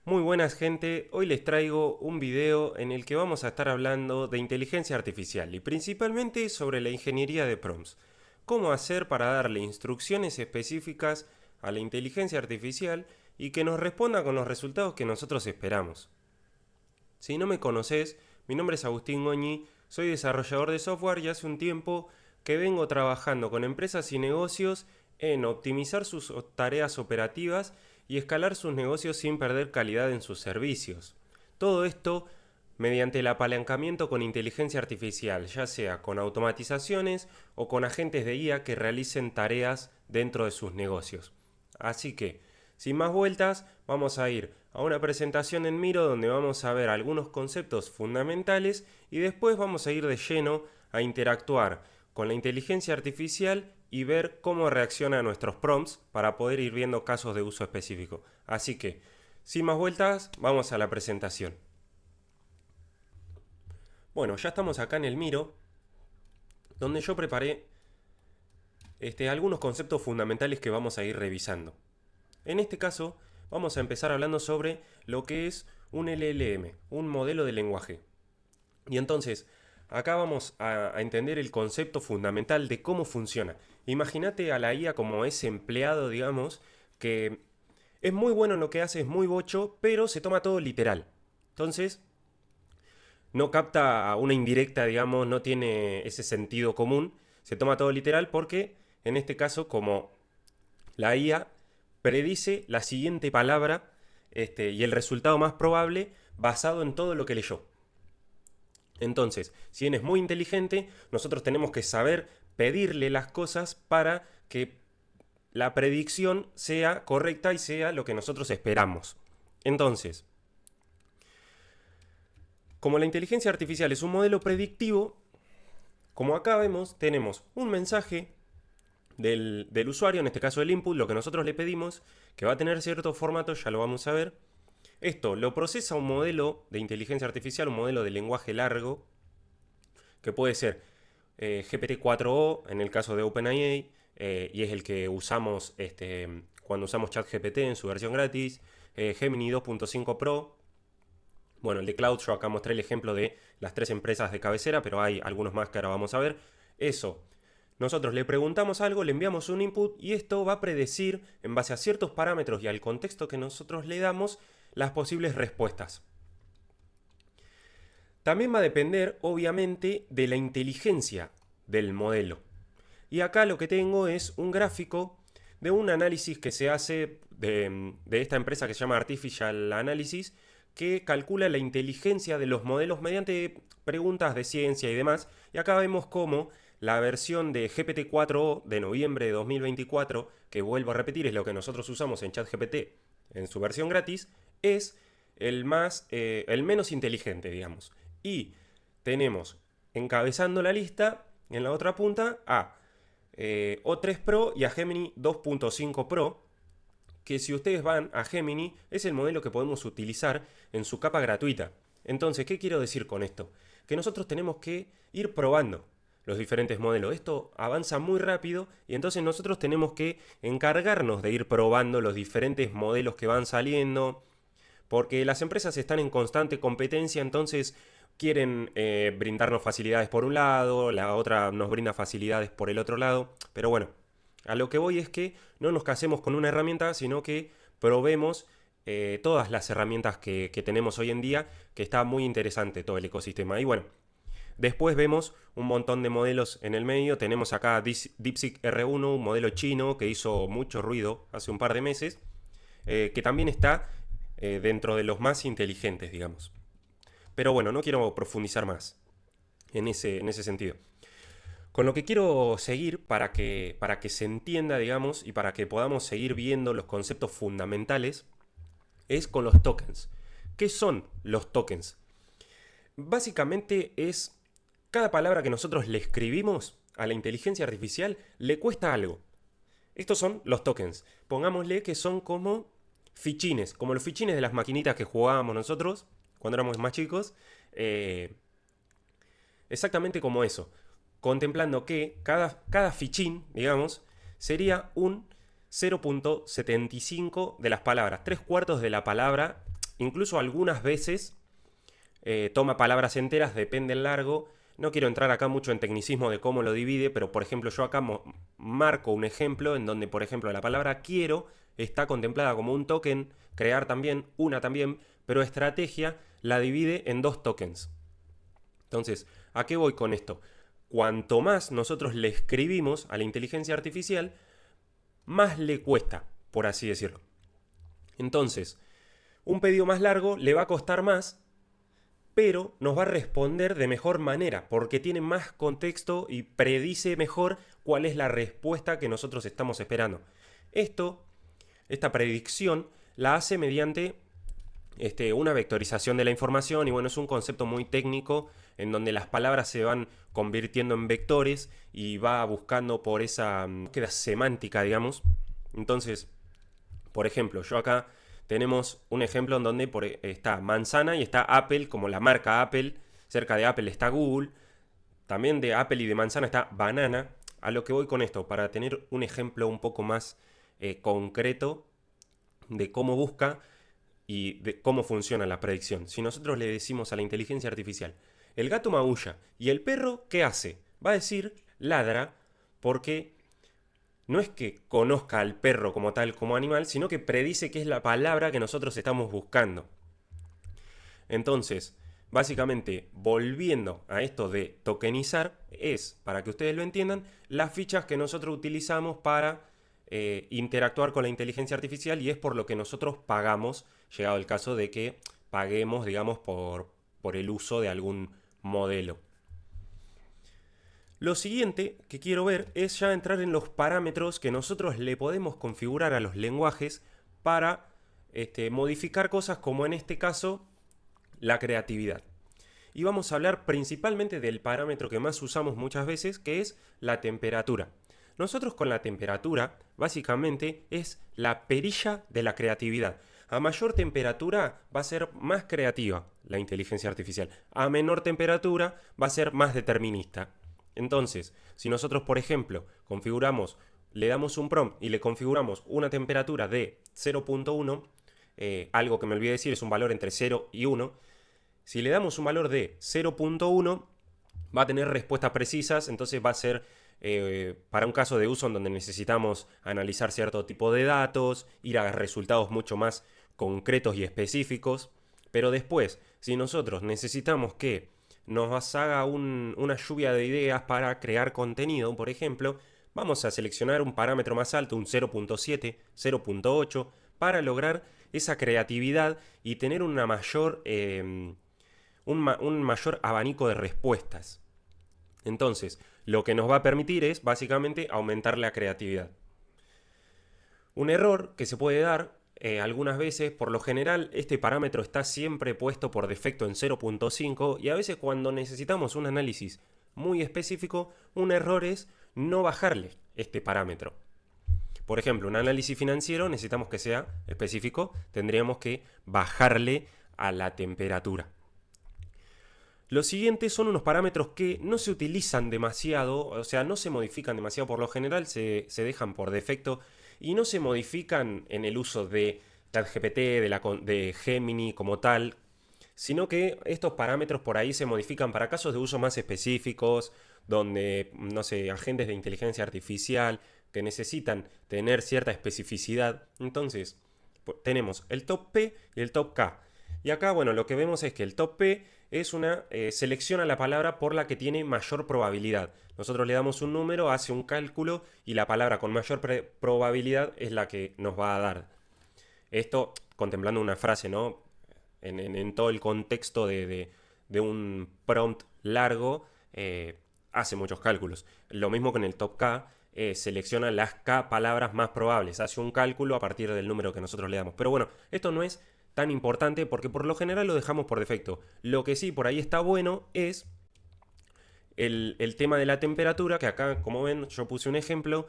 Muy buenas gente, hoy les traigo un video en el que vamos a estar hablando de inteligencia artificial y principalmente sobre la ingeniería de prompts. Cómo hacer para darle instrucciones específicas a la inteligencia artificial y que nos responda con los resultados que nosotros esperamos. Si no me conoces, mi nombre es Agustín Goñi, soy desarrollador de software y hace un tiempo que vengo trabajando con empresas y negocios en optimizar sus tareas operativas y escalar sus negocios sin perder calidad en sus servicios. Todo esto mediante el apalancamiento con inteligencia artificial, ya sea con automatizaciones o con agentes de IA que realicen tareas dentro de sus negocios. Así que, sin más vueltas, vamos a ir a una presentación en Miro donde vamos a ver algunos conceptos fundamentales y después vamos a ir de lleno a interactuar con la inteligencia artificial y ver cómo reacciona a nuestros prompts para poder ir viendo casos de uso específico. Así que, sin más vueltas, vamos a la presentación. Bueno, ya estamos acá en el Miro, donde yo preparé algunos conceptos fundamentales que vamos a ir revisando. En este caso, vamos a empezar hablando sobre lo que es un LLM, un modelo de lenguaje. Y entonces, acá vamos a entender el concepto fundamental de cómo funciona. Imagínate a la IA como ese empleado, digamos, que es muy bueno en lo que hace, es muy bocho, pero se toma todo literal. Entonces, no capta una indirecta, digamos, no tiene ese sentido común, se toma todo literal porque, en este caso, como la IA predice la siguiente palabra y el resultado más probable basado en todo lo que leyó. Entonces, si bien es muy inteligente, nosotros tenemos que saber pedirle las cosas para que la predicción sea correcta y sea lo que nosotros esperamos. Entonces, como la inteligencia artificial es un modelo predictivo, como acá vemos, tenemos un mensaje del usuario, en este caso el input, lo que nosotros le pedimos, que va a tener cierto formato, ya lo vamos a ver. Esto lo procesa un modelo de inteligencia artificial, un modelo de lenguaje largo, que puede ser GPT-4o en el caso de OpenAI, y es el que usamos cuando usamos ChatGPT en su versión gratis, Gemini 2.5 Pro. Bueno, el de Cloud, yo acá mostré el ejemplo de las 3 empresas de cabecera, pero hay algunos más que ahora vamos a ver. Eso, nosotros le preguntamos algo, le enviamos un input y esto va a predecir, en base a ciertos parámetros y al contexto que nosotros le damos, las posibles respuestas. También va a depender, obviamente, de la inteligencia del modelo. Y acá lo que tengo es un gráfico de un análisis que se hace de esta empresa que se llama Artificial Analysis, que calcula la inteligencia de los modelos mediante preguntas de ciencia y demás. Y acá vemos cómo la versión de GPT-4o de noviembre de 2024, que vuelvo a repetir, es lo que nosotros usamos en ChatGPT en su versión gratis, es el menos inteligente, digamos. Y tenemos encabezando la lista, en la otra punta, a O3 Pro y a Gemini 2.5 Pro, que si ustedes van a Gemini, es el modelo que podemos utilizar en su capa gratuita. Entonces, ¿qué quiero decir con esto? Que nosotros tenemos que ir probando los diferentes modelos. Esto avanza muy rápido y entonces nosotros tenemos que encargarnos de ir probando los diferentes modelos que van saliendo, porque las empresas están en constante competencia, entonces quieren brindarnos facilidades por un lado, la otra nos brinda facilidades por el otro lado, pero bueno, a lo que voy es que no nos casemos con una herramienta, sino que probemos todas las herramientas que tenemos hoy en día, que está muy interesante todo el ecosistema. Y bueno, después vemos un montón de modelos en el medio. Tenemos acá DeepSeek R1, un modelo chino que hizo mucho ruido hace un par de meses, que también está dentro de los más inteligentes, digamos. Pero bueno, no quiero profundizar más en ese sentido. Con lo que quiero seguir para que se entienda, digamos, y para que podamos seguir viendo los conceptos fundamentales, es con los tokens. ¿Qué son los tokens? Básicamente es cada palabra que nosotros le escribimos a la inteligencia artificial le cuesta algo. Estos son los tokens. Pongámosle que son como fichines, como los fichines de las maquinitas que jugábamos nosotros cuando éramos más chicos. Exactamente como eso. Contemplando que cada fichín, digamos, sería un 0.75 de las palabras, 3/4 de la palabra incluso algunas veces toma palabras enteras, depende del largo. No quiero entrar acá mucho en tecnicismo de cómo lo divide, pero por ejemplo yo acá marco un ejemplo en donde por ejemplo la palabra quiero está contemplada como un token, crear también, una también, pero estrategia la divide en 2 tokens. Entonces, ¿a qué voy con esto? Cuanto más nosotros le escribimos a la inteligencia artificial, más le cuesta, por así decirlo. Entonces, un pedido más largo le va a costar más, pero nos va a responder de mejor manera, porque tiene más contexto y predice mejor cuál es la respuesta que nosotros estamos esperando. Esta predicción la hace mediante una vectorización de la información, y bueno, es un concepto muy técnico en donde las palabras se van convirtiendo en vectores y va buscando por esa búsqueda semántica, digamos. Entonces, por ejemplo, yo acá tenemos un ejemplo en donde está manzana y está Apple, como la marca Apple. Cerca de Apple está Google. También de Apple y de manzana está banana. A lo que voy con esto, para tener un ejemplo un poco más concreto de cómo busca y de cómo funciona la predicción. Si nosotros le decimos a la inteligencia artificial, el gato maulla y el perro, ¿qué hace? Va a decir ladra, porque no es que conozca al perro como tal, como animal, sino que predice qué es la palabra que nosotros estamos buscando. Entonces, básicamente, volviendo a esto de tokenizar, es, para que ustedes lo entiendan, las fichas que nosotros utilizamos para interactuar con la inteligencia artificial, y es por lo que nosotros pagamos, llegado el caso de que paguemos, digamos, por el uso de algún modelo. Lo siguiente que quiero ver es ya entrar en los parámetros que nosotros le podemos configurar a los lenguajes para modificar cosas, como en este caso la creatividad. Y vamos a hablar principalmente del parámetro que más usamos muchas veces, que es la temperatura. Nosotros con la temperatura, básicamente, es la perilla de la creatividad. A mayor temperatura va a ser más creativa la inteligencia artificial. A menor temperatura va a ser más determinista. Entonces, si nosotros, por ejemplo, le damos un prompt y le configuramos una temperatura de 0.1, algo que me olvidé decir, es un valor entre 0 y 1. Si le damos un valor de 0.1, va a tener respuestas precisas, entonces va a ser para un caso de uso en donde necesitamos analizar cierto tipo de datos, ir a resultados mucho más concretos y específicos. Pero después, si nosotros necesitamos que nos haga una lluvia de ideas para crear contenido, por ejemplo, vamos a seleccionar un parámetro más alto, un 0.7, 0.8, para lograr esa creatividad y tener un mayor abanico de respuestas. Entonces, lo que nos va a permitir es básicamente aumentar la creatividad. Un error que se puede dar algunas veces, por lo general, este parámetro está siempre puesto por defecto en 0.5, y a veces cuando necesitamos un análisis muy específico, un error es no bajarle este parámetro. Por ejemplo, un análisis financiero necesitamos que sea específico, tendríamos que bajarle a la temperatura. Los siguientes son unos parámetros que no se utilizan demasiado, o sea, no se modifican demasiado, por lo general se dejan por defecto y no se modifican en el uso de ChatGPT, de Gemini como tal, sino que estos parámetros por ahí se modifican para casos de uso más específicos, donde, no sé, agentes de inteligencia artificial que necesitan tener cierta especificidad. Entonces, tenemos el top P y el top K. Y acá, bueno, lo que vemos es que el top P es selecciona la palabra por la que tiene mayor probabilidad. Nosotros le damos un número, hace un cálculo y la palabra con mayor probabilidad es la que nos va a dar. Esto contemplando una frase, ¿no? En todo el contexto de un prompt largo, hace muchos cálculos. Lo mismo con el top K, selecciona las K palabras más probables, hace un cálculo a partir del número que nosotros le damos. Pero bueno, esto no es tan importante porque por lo general lo dejamos por defecto. Lo que sí por ahí está bueno es el tema de la temperatura, que acá, como ven, yo puse un ejemplo.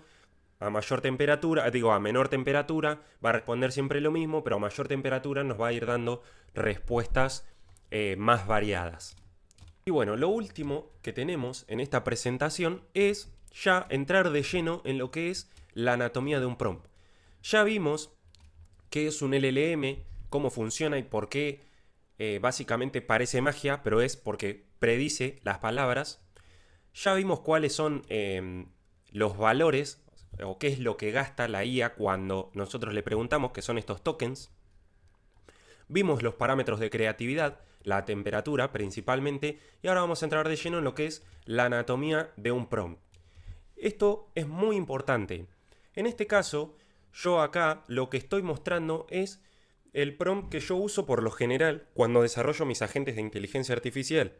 A mayor temperatura, a menor temperatura va a responder siempre lo mismo, pero a mayor temperatura nos va a ir dando respuestas más variadas. Y bueno, lo último que tenemos en esta presentación es ya entrar de lleno en lo que es la anatomía de un prompt. Ya vimos qué es un LLM, cómo funciona y por qué básicamente parece magia, pero es porque predice las palabras. Ya vimos cuáles son los valores o qué es lo que gasta la IA cuando nosotros le preguntamos, que son estos tokens. Vimos los parámetros de creatividad, la temperatura principalmente, y ahora vamos a entrar de lleno en lo que es la anatomía de un prompt. Esto es muy importante. En este caso, yo acá lo que estoy mostrando es el prompt que yo uso por lo general cuando desarrollo mis agentes de inteligencia artificial.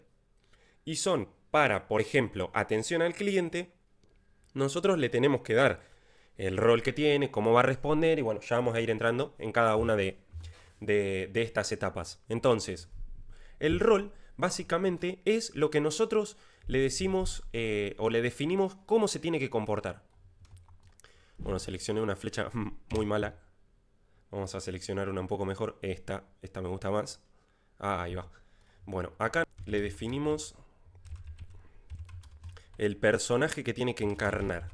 Y son para, por ejemplo, atención al cliente, nosotros le tenemos que dar el rol que tiene, cómo va a responder, y bueno, ya vamos a ir entrando en cada una de estas etapas. Entonces, el rol básicamente es lo que nosotros le decimos o le definimos cómo se tiene que comportar. Bueno, seleccioné una flecha muy mala. Vamos a seleccionar una un poco mejor. Esta me gusta más. Ahí va. Bueno, acá le definimos el personaje que tiene que encarnar.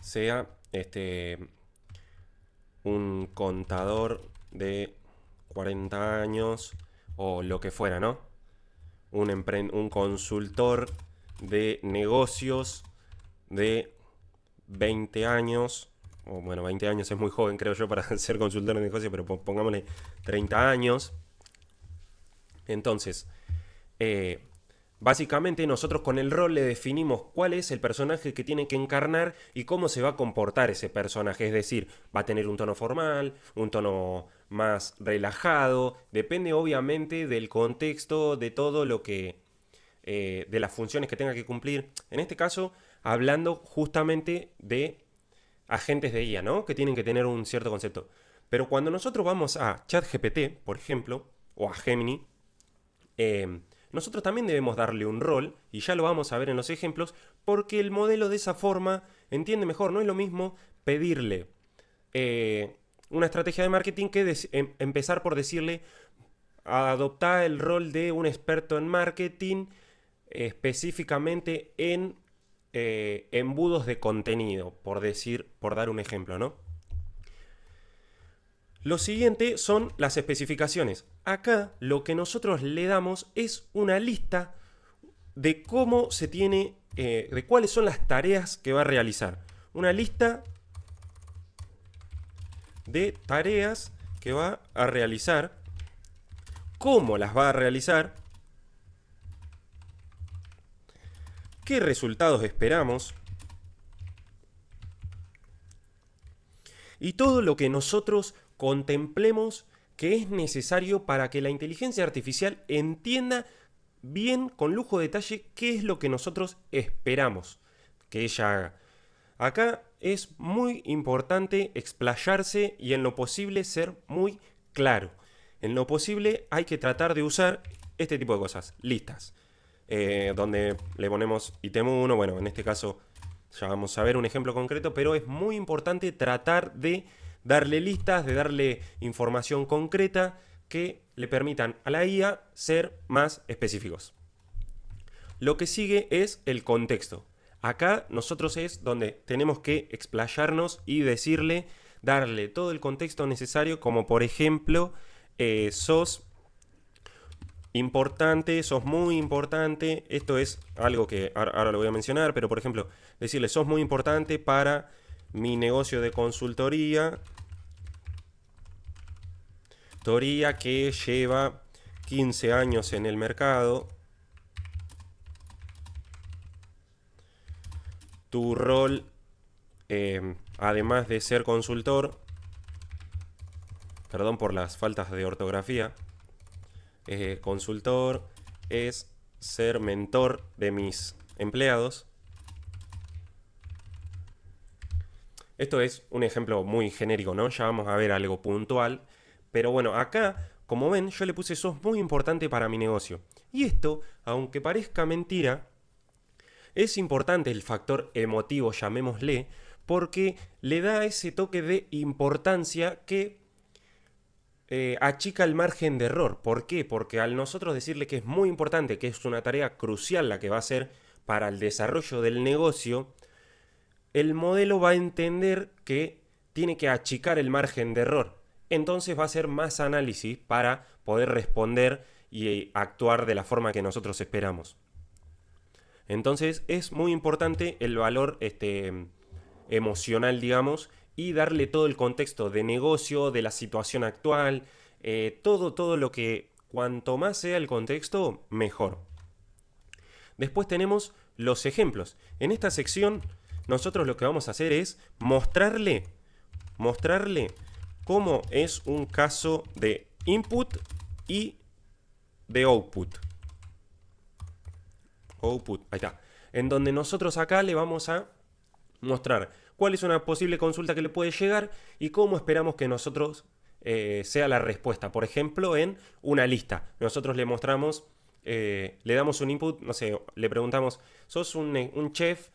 Sea un contador de 40 años o lo que fuera, ¿no? Un consultor de negocios de 20 años. O bueno, 20 años es muy joven, creo yo, para ser consultor de negocios, pero pongámosle 30 años. Entonces, básicamente nosotros con el rol le definimos cuál es el personaje que tiene que encarnar y cómo se va a comportar ese personaje. Es decir, va a tener un tono formal, un tono más relajado. Depende obviamente del contexto, de todo lo que... de las funciones que tenga que cumplir. En este caso, hablando justamente de agentes de IA, ¿no? Que tienen que tener un cierto concepto. Pero cuando nosotros vamos a ChatGPT, por ejemplo, o a Gemini, nosotros también debemos darle un rol, y ya lo vamos a ver en los ejemplos, porque el modelo de esa forma entiende mejor. No es lo mismo pedirle una estrategia de marketing que empezar por decirle adoptar el rol de un experto en marketing, específicamente en embudos de contenido, por dar un ejemplo, ¿no? Lo siguiente son las especificaciones. Acá lo que nosotros le damos es una lista de cómo se tiene, de cuáles son las tareas que va a realizar. Una lista de tareas que va a realizar, cómo las va a realizar, qué resultados esperamos y todo lo que nosotros contemplemos que es necesario para que la inteligencia artificial entienda bien, con lujo de detalle, qué es lo que nosotros esperamos que ella haga. Acá es muy importante explayarse y en lo posible ser muy claro. En lo posible hay que tratar de usar este tipo de cosas, listas, donde le ponemos ítem 1, bueno, en este caso ya vamos a ver un ejemplo concreto, pero es muy importante tratar de darle listas, de darle información concreta que le permitan a la IA ser más específicos. Lo que sigue es el contexto. Acá nosotros es donde tenemos que explayarnos y decirle, darle todo el contexto necesario, como por ejemplo, sos importante, sos muy importante. Esto es algo que ahora lo voy a mencionar, pero por ejemplo, decirle, sos muy importante para mi negocio de consultoría que lleva 15 años en el mercado. Tu rol, además de ser consultor, perdón por las faltas de ortografía, consultor es ser mentor de mis empleados. Esto es un ejemplo muy genérico, ¿no? Ya vamos a ver algo puntual. Pero bueno, acá, como ven, yo le puse sos muy importante para mi negocio. Y esto, aunque parezca mentira, es importante el factor emotivo, llamémosle, porque le da ese toque de importancia que achica el margen de error. ¿Por qué? Porque al nosotros decirle que es muy importante, que es una tarea crucial la que va a ser para el desarrollo del negocio, el modelo va a entender que tiene que achicar el margen de error. Entonces va a hacer más análisis para poder responder y actuar de la forma que nosotros esperamos. Entonces es muy importante el valor emocional, digamos, y darle todo el contexto de negocio, de la situación actual, todo lo que, cuanto más sea el contexto, mejor. Después tenemos los ejemplos. En esta sección nosotros lo que vamos a hacer es mostrarle cómo es un caso de input y de output. Ahí está. En donde nosotros acá le vamos a mostrar cuál es una posible consulta que le puede llegar y cómo esperamos que nosotros sea la respuesta. Por ejemplo, en una lista. Nosotros le mostramos, le damos un input, no sé, le preguntamos, sos un chef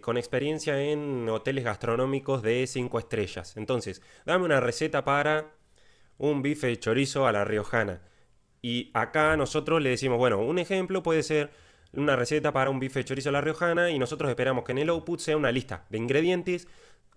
con experiencia en hoteles gastronómicos de 5 estrellas. Entonces, dame una receta para un bife de chorizo a la riojana. Y acá nosotros le decimos, bueno, un ejemplo puede ser una receta para un bife de chorizo a la riojana y nosotros esperamos que en el output sea una lista de ingredientes,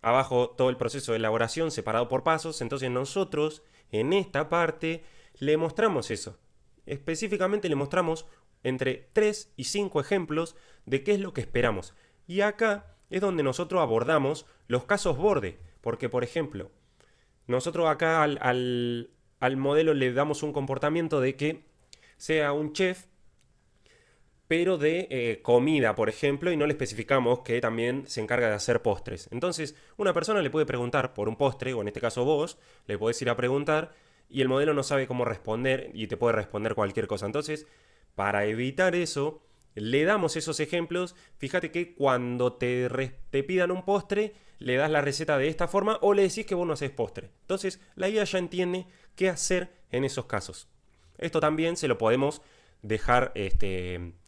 abajo todo el proceso de elaboración separado por pasos. Entonces nosotros en esta parte le mostramos eso. Específicamente le mostramos entre 3 y 5 ejemplos de qué es lo que esperamos. Y acá es donde nosotros abordamos los casos borde. Porque, por ejemplo, nosotros acá al modelo le damos un comportamiento de que sea un chef, pero de comida, por ejemplo, y no le especificamos que también se encarga de hacer postres. Entonces, una persona le puede preguntar por un postre, o en este caso vos, le podés ir a preguntar, y el modelo no sabe cómo responder, y te puede responder cualquier cosa. Entonces, para evitar eso, le damos esos ejemplos. Fíjate que cuando te pidan un postre, le das la receta de esta forma, o le decís que vos no haces postre. Entonces, la IA ya entiende qué hacer en esos casos. Esto también se lo podemos dejar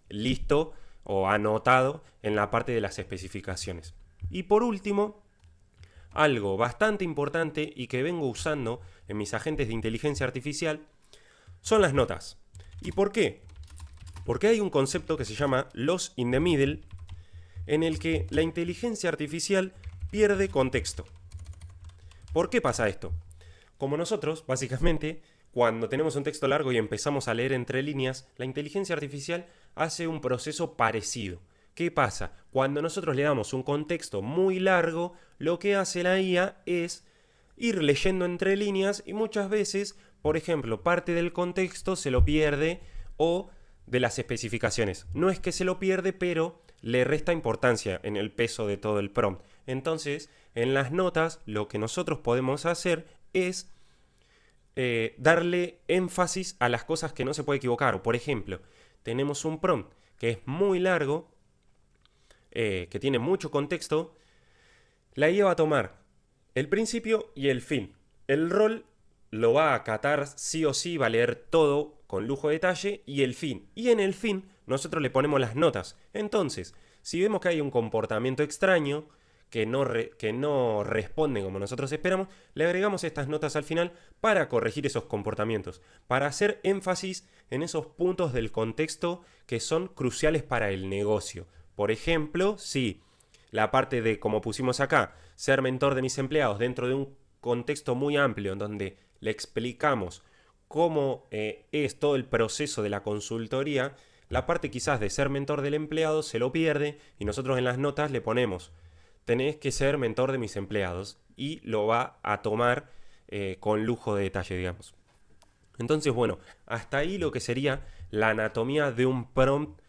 listo o anotado en la parte de las especificaciones. Y por último, algo bastante importante y que vengo usando en mis agentes de inteligencia artificial son las notas. ¿Y por qué? Porque hay un concepto que se llama loss in the middle, en el que la inteligencia artificial pierde contexto. ¿Por qué pasa esto? Como nosotros, básicamente, cuando tenemos un texto largo y empezamos a leer entre líneas, la inteligencia artificial hace un proceso parecido. ¿Qué pasa? Cuando nosotros le damos un contexto muy largo, lo que hace la IA es ir leyendo entre líneas y muchas veces, por ejemplo, parte del contexto se lo pierde o de las especificaciones. No es que se lo pierde, pero le resta importancia en el peso de todo el prompt. Entonces, en las notas, lo que nosotros podemos hacer es darle énfasis a las cosas que no se puede equivocar. Por ejemplo, tenemos un prompt que es muy largo, que tiene mucho contexto. La IA va a tomar el principio y el fin. El rol lo va a acatar sí o sí, va a leer todo con lujo de detalle y el fin. Y en el fin nosotros le ponemos las notas. Entonces, si vemos que hay un comportamiento extraño, que no responden como nosotros esperamos, le agregamos estas notas al final para corregir esos comportamientos, para hacer énfasis en esos puntos del contexto que son cruciales para el negocio. Por ejemplo, si la parte de, como pusimos acá, ser mentor de mis empleados dentro de un contexto muy amplio en donde le explicamos cómo es todo el proceso de la consultoría, la parte quizás de ser mentor del empleado se lo pierde y nosotros en las notas le ponemos tenés que ser mentor de mis empleados y lo va a tomar con lujo de detalle, digamos. Entonces, bueno, hasta ahí lo que sería la anatomía de un prompt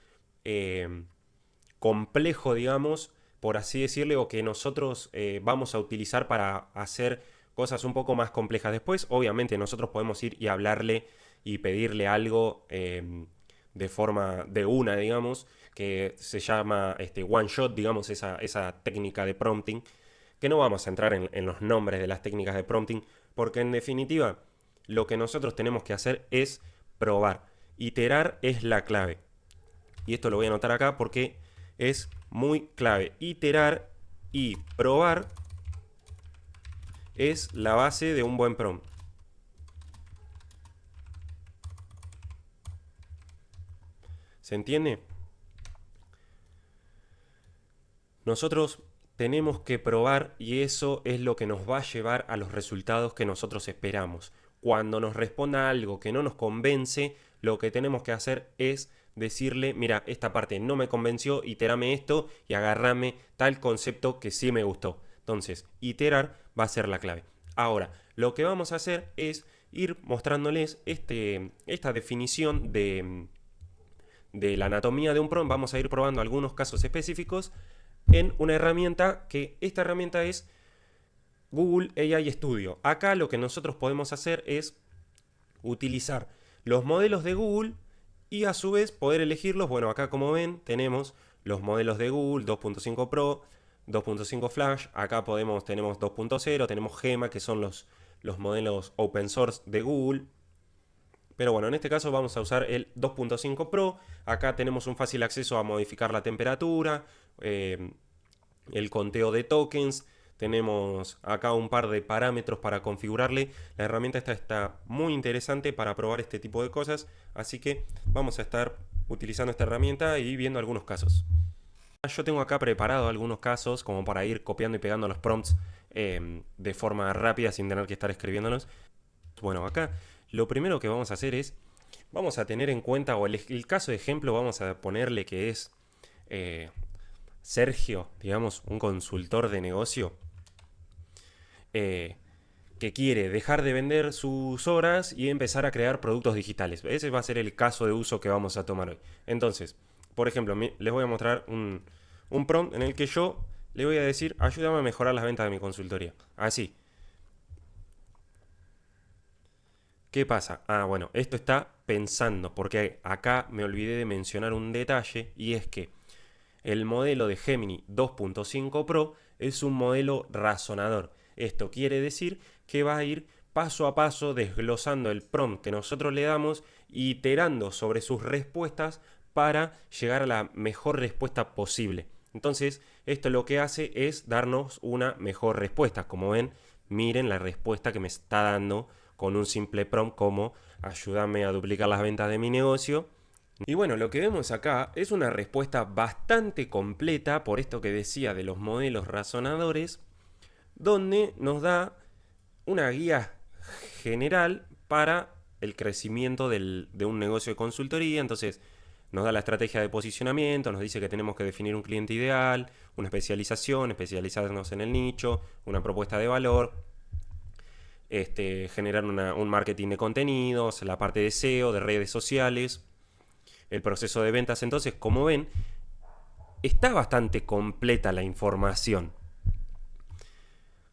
complejo, digamos, por así decirle, o que nosotros vamos a utilizar para hacer cosas un poco más complejas. Después, obviamente, nosotros podemos ir y hablarle y pedirle algo de forma de una, digamos, que se llama one shot, digamos, esa técnica de prompting, que no vamos a entrar en los nombres de las técnicas de prompting, porque en definitiva lo que nosotros tenemos que hacer es probar. Iterar es la clave. Y esto lo voy a anotar acá porque es muy clave. Iterar y probar es la base de un buen prompt. ¿Se entiende? Nosotros tenemos que probar y eso es lo que nos va a llevar a los resultados que nosotros esperamos. Cuando nos responda algo que no nos convence, lo que tenemos que hacer es decirle, mira, esta parte no me convenció, itérame esto y agárrame tal concepto que sí me gustó. Entonces, iterar va a ser la clave. Ahora, lo que vamos a hacer es ir mostrándoles esta definición de la anatomía de un prompt. Vamos a ir probando algunos casos específicos en una herramienta que esta herramienta es Google AI Studio. Acá lo que nosotros podemos hacer es utilizar los modelos de Google y a su vez poder elegirlos. Bueno, acá como ven tenemos los modelos de Google 2.5 Pro, 2.5 Flash. Acá tenemos 2.0, tenemos Gemma, que son los modelos open source de Google. Pero bueno, en este caso vamos a usar el 2.5 Pro. Acá tenemos un fácil acceso a modificar la temperatura, el conteo de tokens. Tenemos acá un par de parámetros para configurarle. La herramienta esta está muy interesante para probar este tipo de cosas. Así que vamos a estar utilizando esta herramienta y viendo algunos casos. Yo tengo acá preparado algunos casos como para ir copiando y pegando los prompts de forma rápida sin tener que estar escribiéndolos. Bueno, acá lo primero que vamos a hacer es, vamos a tener en cuenta, o el caso de ejemplo vamos a ponerle que es Sergio, digamos, un consultor de negocio que quiere dejar de vender sus horas y empezar a crear productos digitales. Ese va a ser el caso de uso que vamos a tomar hoy. Entonces, por ejemplo, les voy a mostrar un prompt en el que yo le voy a decir, ayúdame a mejorar las ventas de mi consultoría. Así. ¿Qué pasa? Ah, bueno, esto está pensando, porque acá me olvidé de mencionar un detalle, y es que el modelo de Gemini 2.5 Pro es un modelo razonador. Esto quiere decir que va a ir paso a paso desglosando el prompt que nosotros le damos y iterando sobre sus respuestas para llegar a la mejor respuesta posible. Entonces, esto lo que hace es darnos una mejor respuesta. Como ven, miren la respuesta que me está dando con un simple prompt como ayúdame a duplicar las ventas de mi negocio. Y bueno, lo que vemos acá es una respuesta bastante completa, por esto que decía de los modelos razonadores, donde nos da una guía general para el crecimiento de un negocio de consultoría. Entonces nos da la estrategia de posicionamiento, nos dice que tenemos que definir un cliente ideal, una especialización, especializarnos en el nicho, una propuesta de valor, generar un marketing de contenidos, la parte de SEO, de redes sociales, el proceso de ventas. Entonces, como ven, está bastante completa la información.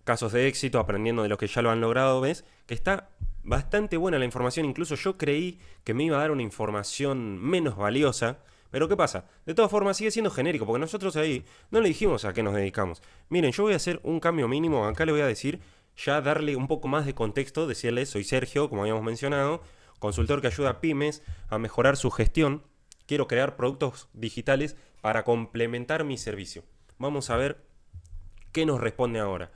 Casos de éxito, aprendiendo de los que ya lo han logrado, ves que está bastante buena la información. Incluso yo creí que me iba a dar una información menos valiosa. Pero ¿qué pasa? De todas formas sigue siendo genérico, porque nosotros ahí no le dijimos a qué nos dedicamos. Miren, yo voy a hacer un cambio mínimo. Acá le voy a decir, ya darle un poco más de contexto, decirle, soy Sergio, como habíamos mencionado, consultor que ayuda a pymes a mejorar su gestión. Quiero crear productos digitales para complementar mi servicio. Vamos a ver qué nos responde ahora.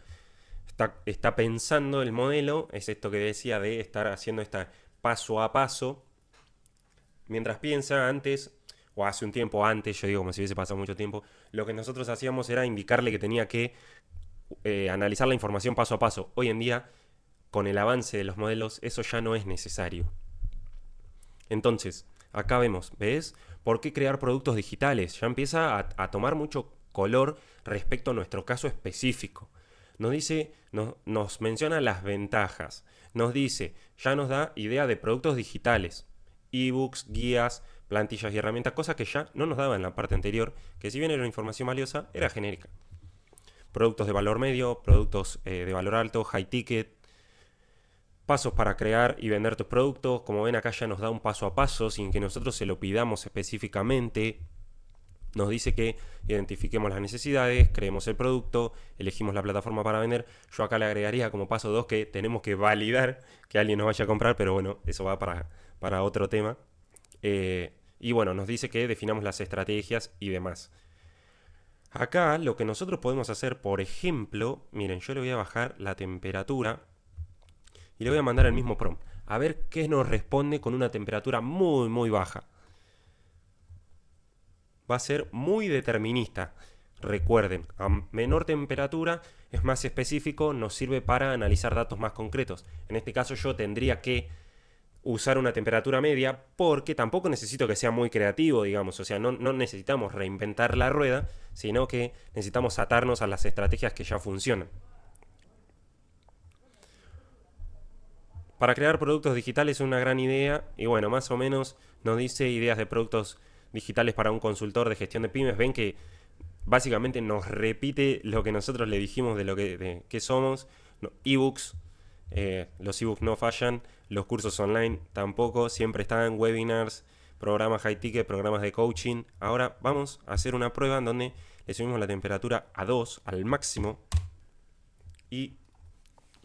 Está pensando el modelo, es esto que decía de estar haciendo esta paso a paso. Mientras piensa, antes, o hace un tiempo antes, yo digo como si hubiese pasado mucho tiempo, lo que nosotros hacíamos era indicarle que tenía que analizar la información paso a paso. Hoy en día, con el avance de los modelos, eso ya no es necesario. Entonces, acá vemos, ¿ves? ¿Por qué crear productos digitales? Ya empieza a tomar mucho color respecto a nuestro caso específico. Nos dice, nos menciona las ventajas. Nos dice, ya nos da idea de productos digitales. Ebooks, guías, plantillas y herramientas, cosas que ya no nos daba en la parte anterior, que si bien era una información valiosa, era genérica. Productos de valor medio, productos de valor alto, high ticket, pasos para crear y vender tus productos. Como ven acá ya nos da un paso a paso sin que nosotros se lo pidamos específicamente. Nos dice que identifiquemos las necesidades, creemos el producto, elegimos la plataforma para vender. Yo acá le agregaría como paso 2 que tenemos que validar que alguien nos vaya a comprar, pero bueno, eso va para otro tema. Y bueno, nos dice que definamos las estrategias y demás. Acá lo que nosotros podemos hacer, por ejemplo, miren, yo le voy a bajar la temperatura y le voy a mandar el mismo prompt. A ver qué nos responde con una temperatura muy baja. Va a ser muy determinista. recuerden, a menor temperatura es más específico, nos sirve para analizar datos más concretos. En este caso yo tendría que usar una temperatura media porque tampoco necesito que sea muy creativo, digamos. O sea, no necesitamos reinventar la rueda, sino que necesitamos atarnos a las estrategias que ya funcionan. Para crear productos digitales es una gran idea y bueno, más o menos nos dice ideas de productos digitales para un consultor de gestión de pymes. Ven que básicamente nos repite lo que nosotros le dijimos de qué somos. No, ebooks, los ebooks no fallan, los cursos online tampoco, siempre están, webinars, programas high ticket, programas de coaching. Ahora vamos a hacer una prueba en donde le subimos la temperatura a 2 al máximo y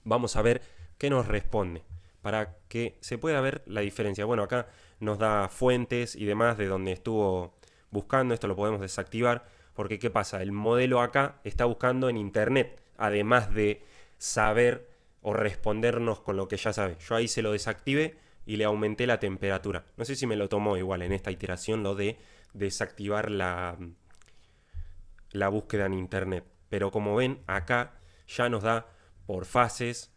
vamos a ver qué nos responde para que se pueda ver la diferencia. Bueno, acá nos da fuentes y demás de donde estuvo buscando. Esto lo podemos desactivar porque ¿qué pasa? El modelo acá está buscando en internet, además de saber o respondernos con lo que ya sabe. Yo ahí se lo desactivé y le aumenté la temperatura. No sé si me lo tomó igual en esta iteración lo de desactivar la búsqueda en internet. Pero como ven, acá ya nos da por fases,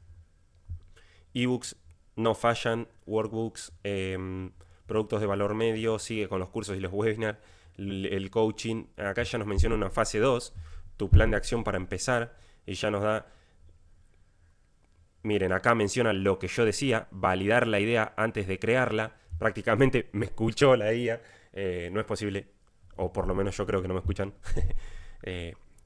ebooks no fallan, workbooks, productos de valor medio, sigue con los cursos y los webinars, el coaching. Acá ya nos menciona una fase 2, tu plan de acción para empezar, y ya nos da, miren, acá menciona lo que yo decía, validar la idea antes de crearla. Prácticamente me escuchó la IA, no es posible, o por lo menos yo creo que no me escuchan.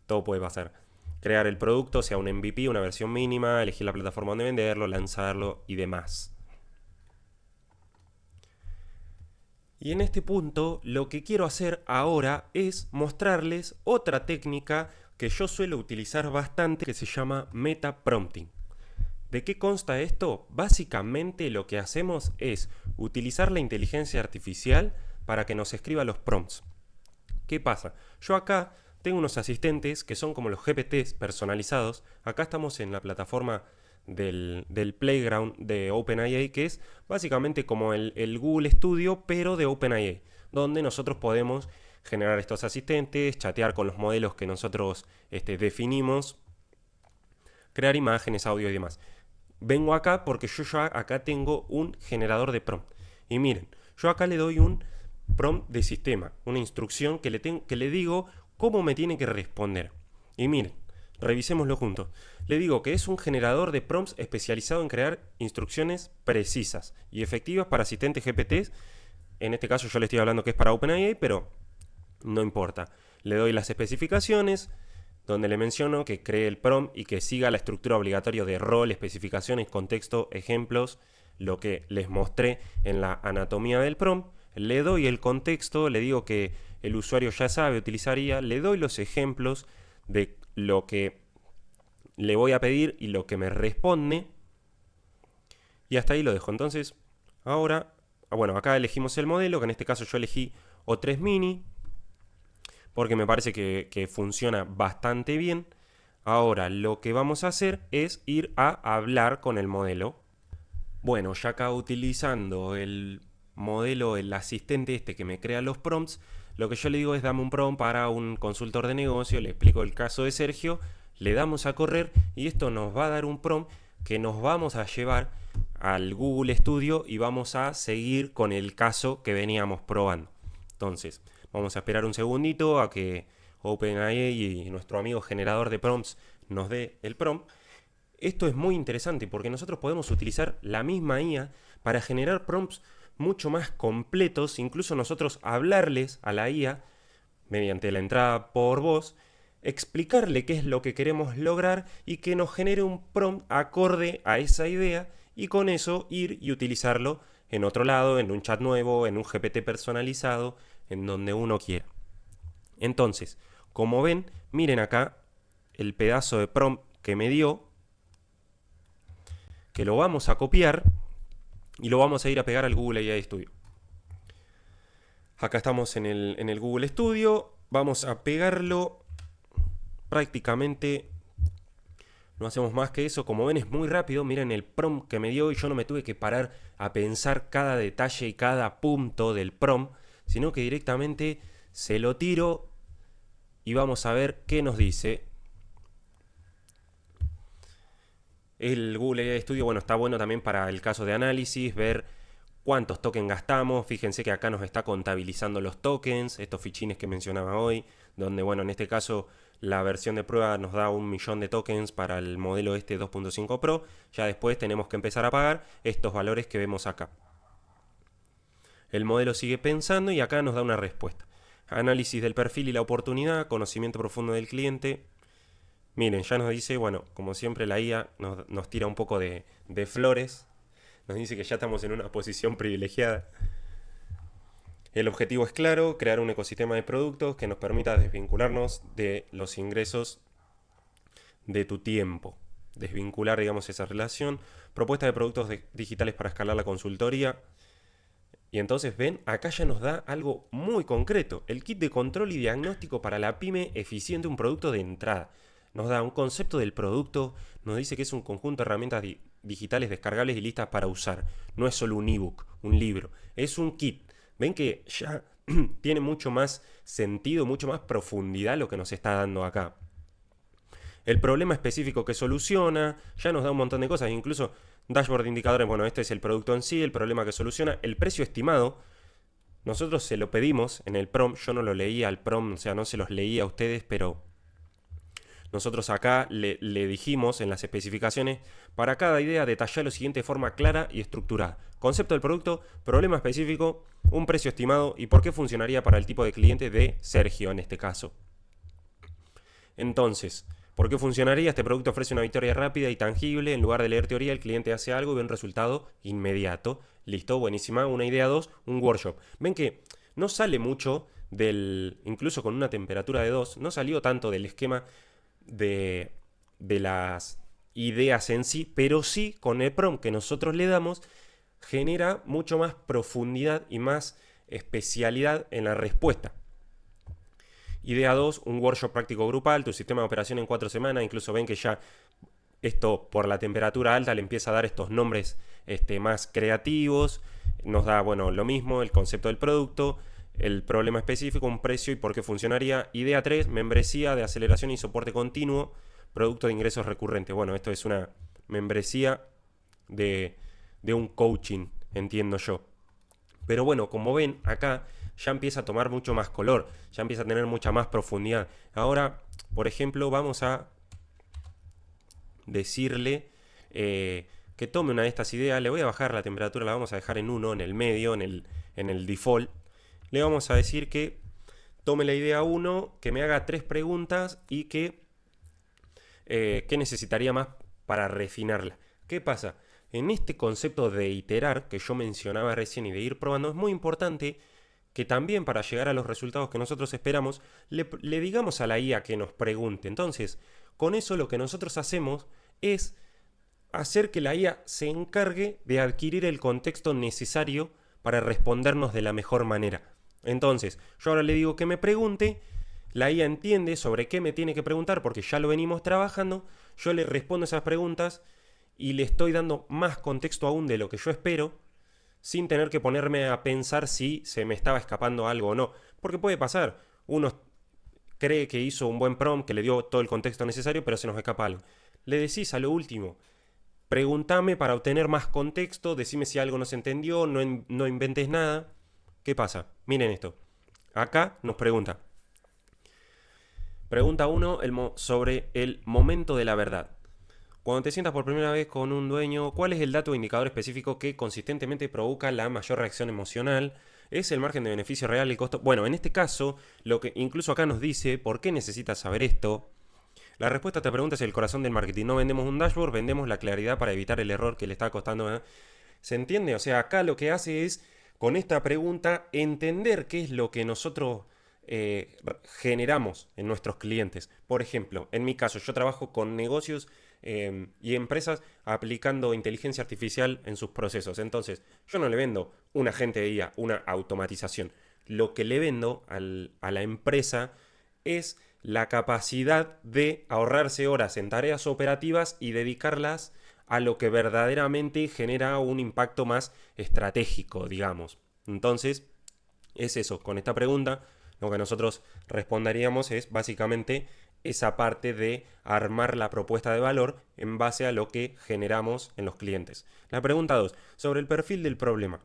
Todo puede pasar. Crear el producto, sea un MVP, una versión mínima, elegir la plataforma donde venderlo, lanzarlo y demás. Y en este punto lo que quiero hacer ahora es mostrarles otra técnica que yo suelo utilizar bastante que se llama meta prompting. ¿De qué consta esto? Básicamente lo que hacemos es utilizar la inteligencia artificial para que nos escriba los prompts. ¿Qué pasa? Yo acá tengo unos asistentes que son como los GPTs personalizados. Acá estamos en la plataforma del Playground de OpenAI, que es básicamente como el Google Studio, pero de OpenAI, donde nosotros podemos generar estos asistentes, chatear con los modelos que nosotros definimos, crear imágenes, audio y demás. Vengo acá porque yo ya acá tengo un generador de prompt. Y miren, yo acá le doy un prompt de sistema, una instrucción que le digo cómo me tiene que responder. Y miren, revisémoslo juntos. Le digo que es un generador de prompts especializado en crear instrucciones precisas y efectivas para asistentes GPTs. En este caso yo le estoy hablando que es para OpenAI, pero no importa. Le doy las especificaciones, donde le menciono que cree el prompt y que siga la estructura obligatoria de rol, especificaciones, contexto, ejemplos, lo que les mostré en la anatomía del prompt. Le doy el contexto, le digo que el usuario ya sabe, utilizaría, le doy los ejemplos de lo que le voy a pedir y lo que me responde. Y hasta ahí lo dejo. Entonces, ahora, bueno, acá elegimos el modelo, que en este caso yo elegí O3 Mini, porque me parece que funciona bastante bien. Ahora lo que vamos a hacer es ir a hablar con el modelo. Bueno, ya acá utilizando el modelo, el asistente que me crea los prompts, lo que yo le digo es dame un prompt para un consultor de negocio, le explico el caso de Sergio, le damos a correr y esto nos va a dar un prompt que nos vamos a llevar al Google Studio y vamos a seguir con el caso que veníamos probando. Entonces, vamos a esperar un segundito a que OpenAI y nuestro amigo generador de prompts nos dé el prompt. Esto es muy interesante porque nosotros podemos utilizar la misma IA para generar prompts mucho más completos, incluso nosotros hablarles a la IA mediante la entrada por voz, explicarle qué es lo que queremos lograr y que nos genere un prompt acorde a esa idea y con eso ir y utilizarlo en otro lado, en un chat nuevo, en un GPT personalizado, en donde uno quiera. Entonces, como ven, miren acá el pedazo de prompt que me dio, que lo vamos a copiar y lo vamos a ir a pegar al Google AI Studio. Acá estamos en el Google Studio, vamos a pegarlo prácticamente, no hacemos más que eso. Como ven es muy rápido, miren el prompt que me dio y yo no me tuve que parar a pensar cada detalle y cada punto del prompt, sino que directamente se lo tiro y vamos a ver qué nos dice. El Google AI Studio, bueno, está bueno también para el caso de análisis, ver cuántos tokens gastamos. Fíjense que acá nos está contabilizando los tokens, estos fichines que mencionaba hoy, donde, bueno, en este caso la versión de prueba nos da 1.000.000 de tokens para el modelo este 2.5 Pro. Ya después tenemos que empezar a pagar estos valores que vemos acá. El modelo sigue pensando y acá nos da una respuesta. Análisis del perfil y la oportunidad, conocimiento profundo del cliente. Miren, ya nos dice, bueno, como siempre la IA nos tira un poco de flores. Nos dice que ya estamos en una posición privilegiada. El objetivo es claro, crear un ecosistema de productos que nos permita desvincularnos de los ingresos de tu tiempo. Desvincular, digamos, esa relación. Propuesta de productos digitales para escalar la consultoría. Y entonces ven, acá ya nos da algo muy concreto. El kit de control y diagnóstico para la pyme eficiente, un producto de entrada. Nos da un concepto del producto, nos dice que es un conjunto de herramientas digitales descargables y listas para usar. No es solo un ebook, un libro, es un kit. Ven que ya tiene mucho más sentido, mucho más profundidad lo que nos está dando acá. El problema específico que soluciona, ya nos da un montón de cosas, incluso dashboard de indicadores, bueno, este es el producto en sí, el problema que soluciona, el precio estimado. Nosotros se lo pedimos en el prompt, yo no lo leía al prompt, o sea, no se los leía a ustedes, pero nosotros acá le dijimos en las especificaciones, para cada idea detallar lo siguiente de forma clara y estructurada. Concepto del producto, problema específico, un precio estimado y por qué funcionaría para el tipo de cliente de Sergio en este caso. Entonces, ¿por qué funcionaría? Este producto ofrece una victoria rápida y tangible. En lugar de leer teoría, el cliente hace algo y ve un resultado inmediato. Listo, buenísima. Una idea 2, un workshop. Ven que no sale mucho del, incluso con una temperatura de 2, no salió tanto del esquema de las ideas en sí, pero sí con el prompt que nosotros le damos genera mucho más profundidad y más especialidad en la respuesta. Idea 2, un workshop práctico grupal, tu sistema de operación en 4 semanas, incluso ven que ya esto por la temperatura alta le empieza a dar estos nombres más creativos, nos da, bueno, lo mismo, el concepto del producto, el problema específico, un precio y por qué funcionaría. Idea 3, membresía de aceleración y soporte continuo, producto de ingresos recurrentes. Bueno, esto es una membresía de un coaching, entiendo yo. Pero bueno, como ven, acá ya empieza a tomar mucho más color, ya empieza a tener mucha más profundidad. Ahora, por ejemplo, vamos a decirle que tome una de estas ideas. Le voy a bajar la temperatura, la vamos a dejar en 1, en el medio, en el default. Le vamos a decir que tome la idea 1, que me haga 3 preguntas y que ¿qué necesitaría más para refinarla? ¿Qué pasa? En este concepto de iterar que yo mencionaba recién y de ir probando, es muy importante que también para llegar a los resultados que nosotros esperamos, le digamos a la IA que nos pregunte. Entonces, con eso lo que nosotros hacemos es hacer que la IA se encargue de adquirir el contexto necesario para respondernos de la mejor manera. Entonces, yo ahora le digo que me pregunte, la IA entiende sobre qué me tiene que preguntar porque ya lo venimos trabajando, yo le respondo esas preguntas y le estoy dando más contexto aún de lo que yo espero, sin tener que ponerme a pensar si se me estaba escapando algo o no. Porque puede pasar, uno cree que hizo un buen prompt, que le dio todo el contexto necesario, pero se nos escapa algo. Le decís a lo último, pregúntame para obtener más contexto, decime si algo no se entendió, no inventes nada. ¿Qué pasa? Miren esto. Acá nos pregunta. Pregunta 1 sobre el momento de la verdad. Cuando te sientas por primera vez con un dueño, ¿cuál es el dato o indicador específico que consistentemente provoca la mayor reacción emocional? ¿Es el margen de beneficio real, el costo? Bueno, en este caso, lo que incluso acá nos dice, ¿por qué necesitas saber esto? La respuesta a esta pregunta es el corazón del marketing. No vendemos un dashboard, vendemos la claridad para evitar el error que le está costando. ¿Se entiende? O sea, acá lo que hace es, con esta pregunta, entender qué es lo que nosotros generamos en nuestros clientes. Por ejemplo, en mi caso, yo trabajo con negocios y empresas aplicando inteligencia artificial en sus procesos. Entonces, yo no le vendo un agente de IA, una automatización. Lo que le vendo a la empresa es la capacidad de ahorrarse horas en tareas operativas y dedicarlas a lo que verdaderamente genera un impacto más estratégico, digamos. Entonces, es eso. Con esta pregunta Lo que nosotros responderíamos es básicamente esa parte de armar la propuesta de valor en base a lo que generamos en los clientes. La pregunta 2, sobre el perfil del problema.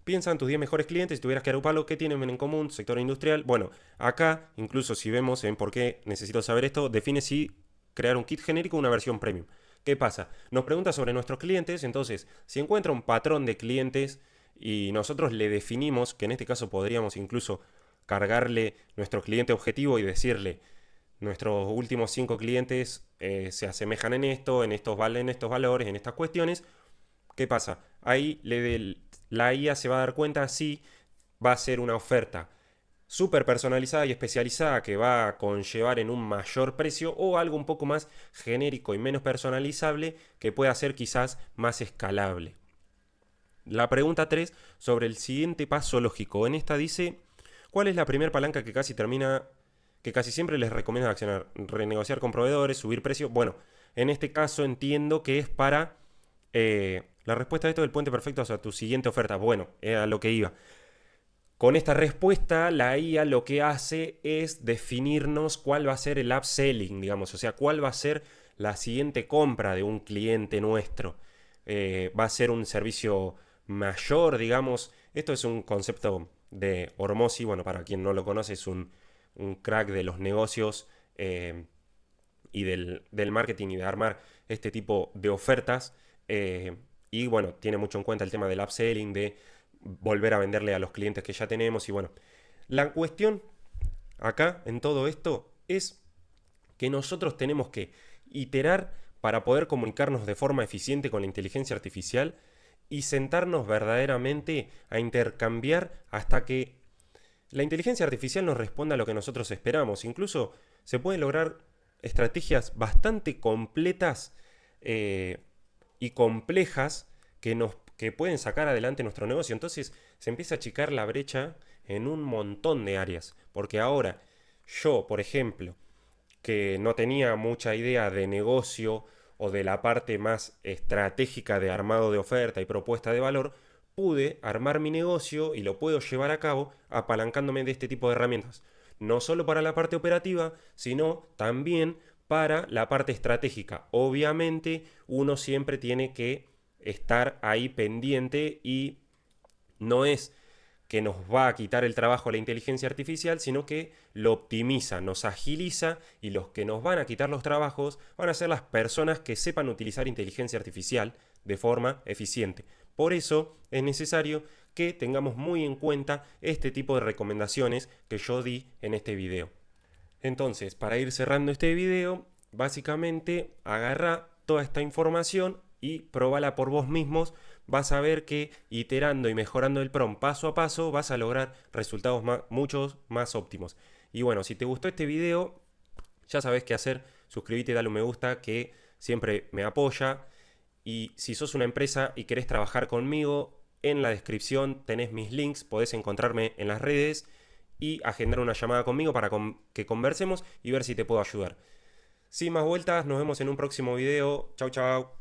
Piensa en tus 10 mejores clientes, si tuvieras que agruparlo, ¿qué tienen en común? Sector industrial. Bueno, acá, incluso si vemos en por qué necesito saber esto, define si crear un kit genérico o una versión premium. ¿Qué pasa? Nos pregunta sobre nuestros clientes, entonces, si encuentra un patrón de clientes y nosotros le definimos, que en este caso podríamos incluso cargarle nuestro cliente objetivo y decirle, nuestros últimos 5 clientes se asemejan en esto, en estos valores, en estas cuestiones. ¿Qué pasa? Ahí la IA se va a dar cuenta si va a ser una oferta súper personalizada y especializada que va a conllevar en un mayor precio o algo un poco más genérico y menos personalizable que pueda ser quizás más escalable. La pregunta 3 sobre el siguiente paso lógico. En esta dice, ¿cuál es la primera palanca que casi siempre les recomiendo accionar? Renegociar con proveedores, subir precio. Bueno, en este caso entiendo que es para la respuesta a esto del puente perfecto hacia tu siguiente oferta. Bueno, era lo que iba. Con esta respuesta, la IA lo que hace es definirnos cuál va a ser el upselling, digamos, o sea, cuál va a ser la siguiente compra de un cliente nuestro. Va a ser un servicio mayor, digamos. Esto es un concepto de Hormozi, bueno, para quien no lo conoce, es un crack de los negocios y del marketing y de armar este tipo de ofertas. Y bueno, tiene mucho en cuenta el tema del upselling, de volver a venderle a los clientes que ya tenemos. Y bueno, la cuestión acá en todo esto es que nosotros tenemos que iterar para poder comunicarnos de forma eficiente con la inteligencia artificial y sentarnos verdaderamente a intercambiar hasta que la inteligencia artificial nos responda a lo que nosotros esperamos. Incluso se pueden lograr estrategias bastante completas y complejas que pueden sacar adelante nuestro negocio. Entonces se empieza a achicar la brecha en un montón de áreas. Porque ahora yo, por ejemplo, que no tenía mucha idea de negocio o de la parte más estratégica de armado de oferta y propuesta de valor, pude armar mi negocio y lo puedo llevar a cabo apalancándome de este tipo de herramientas. No solo para la parte operativa, sino también para la parte estratégica. Obviamente uno siempre tiene que estar ahí pendiente y no es que nos va a quitar el trabajo a la inteligencia artificial, sino que lo optimiza, nos agiliza y los que nos van a quitar los trabajos van a ser las personas que sepan utilizar inteligencia artificial de forma eficiente. Por eso es necesario que tengamos muy en cuenta este tipo de recomendaciones que yo di en este video. Entonces, para ir cerrando este video, básicamente agarra toda esta información y probala por vos mismos. Vas a ver que iterando y mejorando el prompt paso a paso vas a lograr resultados muchos más óptimos. Y bueno, si te gustó este video, ya sabes qué hacer. Suscríbete, dale un me gusta, que siempre me apoya. Y si sos una empresa y querés trabajar conmigo, en la descripción tenés mis links, podés encontrarme en las redes y agendar una llamada conmigo para que conversemos y ver si te puedo ayudar. Sin más vueltas, nos vemos en un próximo video. Chau, chau.